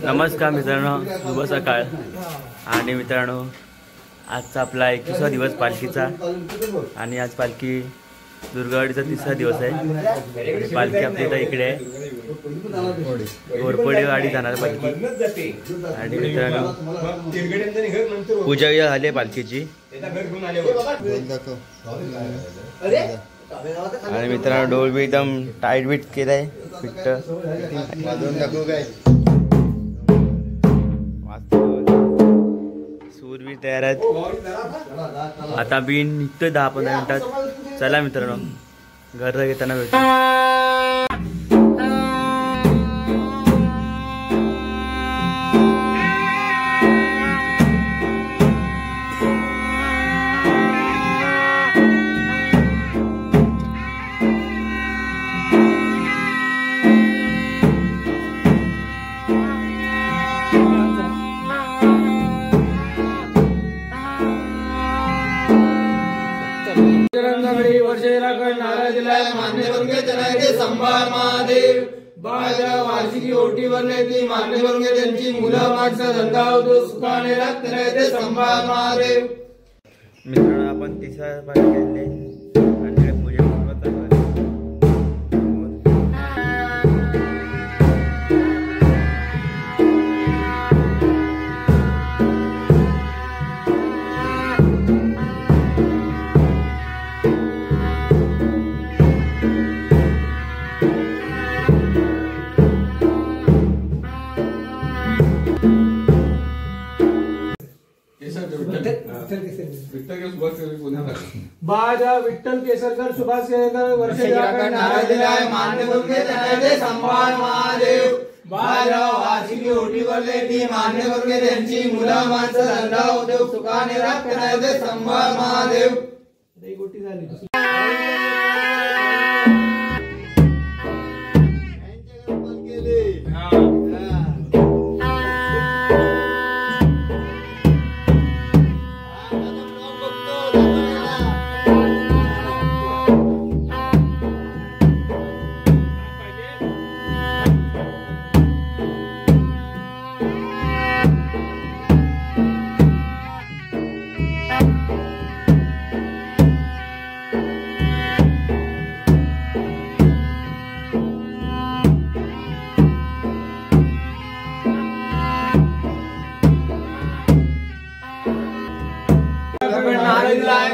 नमस्कार मित्रांनो, शुभ सकाळ. आणि मित्रांनो, आजचा आपला 21वा दिवस पालखीचा. आणि आज पालखी दुर्गावाडीचा 3रा दिवस आहे. पालखी आपली इथं इकडे आहे, घोरपडेवाडी जाणार पालखी. आणि मित्रांनो, पूजा झाली पालखीची. आणि मित्रांनो, डोल बी एकदम टाईट बीट केलाय. फिट्ट सूर बी तयार आहेत. आता बी निघतोय 10-15 मिनिटात. चला मित्रांनो, घर घेताना भेटू. संभाळ महादेव बाळा वार्षिकी ओटी भरले ती मान्य करून घे. त्यांची मुलं माणसं धंदा होतो सुखाने राहत राहते. संभाळ महादेव. मित्रांनो, आपण 3रा पालखी आणले आणि पूजा बाजा विठ्ठल केसरकर सुभाष केसरकर वर्ष मान्य करून घे. संभाळ महादेव बाजा वार्षिकी ओटी भरले ती मान्य करून घे. त्यांची मुलं माणसं धंदा उद्योग सुखाने राहत राहते. संभाळ महादेव. गोटी झाली.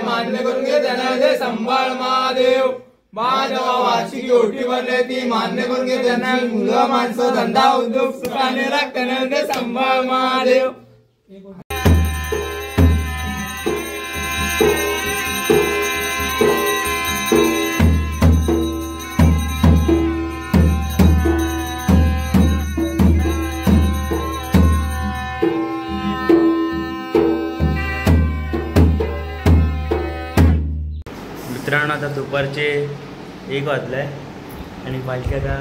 मान्य करून घे. त्यांना संभाळ महादेव बाजा वार्षिकी ओटी भरले ती मान्य करून घे. त्यांना मुलं माणसं धंदा उद्योग सुखाने राहत राहते. संभाळ महादेव. मित्रांनो, आता दुपारचे 1 वाजले आहे आणि पालखी आता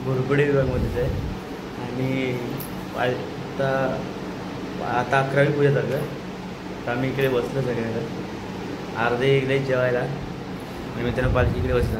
घोरपडे विभागमध्येच आहे. आणि आता 11वी पूजा चालू आहे. तर आम्ही इकडे बसलो सगळ्याला, अर्धे इकडे जेवायला. आणि मित्रांनो, पालखी इकडे बसला.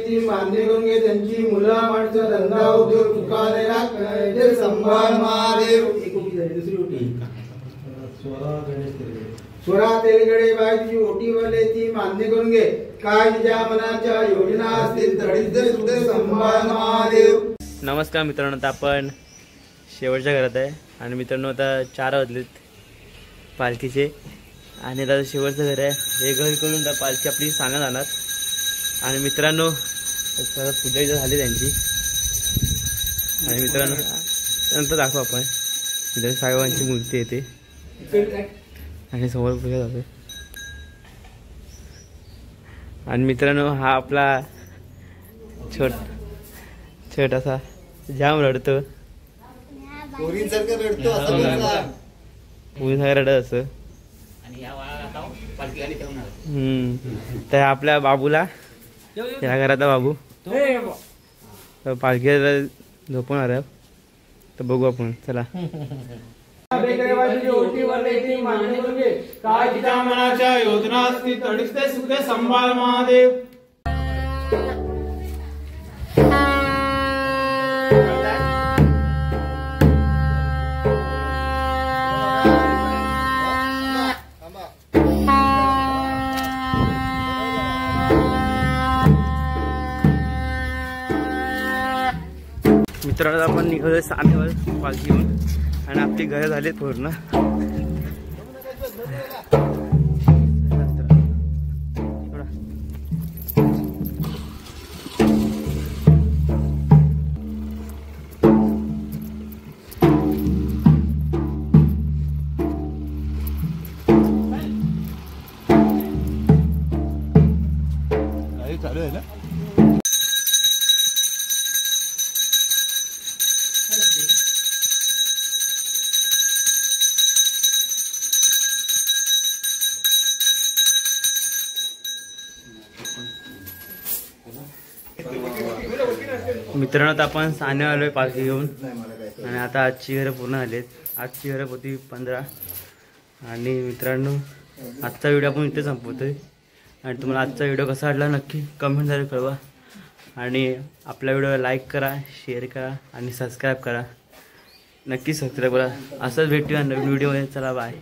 ती मान्य करून घे त्यांची मुलं माणसं धंदा उद्योग चुकालेला संभाळ महादेव. एक उठी झाली दुसरी उठी स्वरा तेलगडे बाई तुझी ओटीवरले ती मान्य करून घे. काय तुझ्या मनाच्या योजना असतील तडीचे सुद्धा संभाळ महादेव. नमस्कार मित्रांनो, आता आपण शेवटच्या घरात आहे आणि मित्रांनो आता 4 वाजलेत पालखीचे आणि आता शेवटचं घर आहे. हे घर करून आता पालखी आपली सांगा जाणार आणि मित्रांनो परत पूजा झाली त्यांची आणि मित्रांनो नंतर दाखवू आपण. मित्रांनो साईबाबांची मूर्ती येते आणि समोर पूजा झाली आणि मित्रांनो हा आपला छोटासा जाम रडतो पोरींसारखं रडतो असं रडत असं. तर आपल्या बाबूला या घराचा बाबू पालखीला झोपवणार आहे. तर बघू आपण, चला. काय तिच्या मनाच्या योजना असतील तडीचे सुद्धा संभाळ महादेव. मित्रांनो आपण निघालोय सानेवर पालखी घेऊन आणि आपली घरं झालीत पूर्ण. चालू आहे ना. मित्रांनो आता आपण साने आलोय पालखी घेऊन आणि आता आजची घरं पूर्ण झालीत. आजची घरं होती 15 आणि मित्रांनो आजचा व्हिडिओ आपण इथे संपवतोय आणि तुम्हाला आजचा व्हिडिओ कसा वाटला नक्की कमेंटद्वारे कळवा आणि आपल्या व्हिडिओला लाईक करा, शेअर करा आणि सबस्क्राईब करा. नक्की सबस्क्राईब करा. असंच भेटूया नवीन व्हिडिओमध्ये. चला बाय.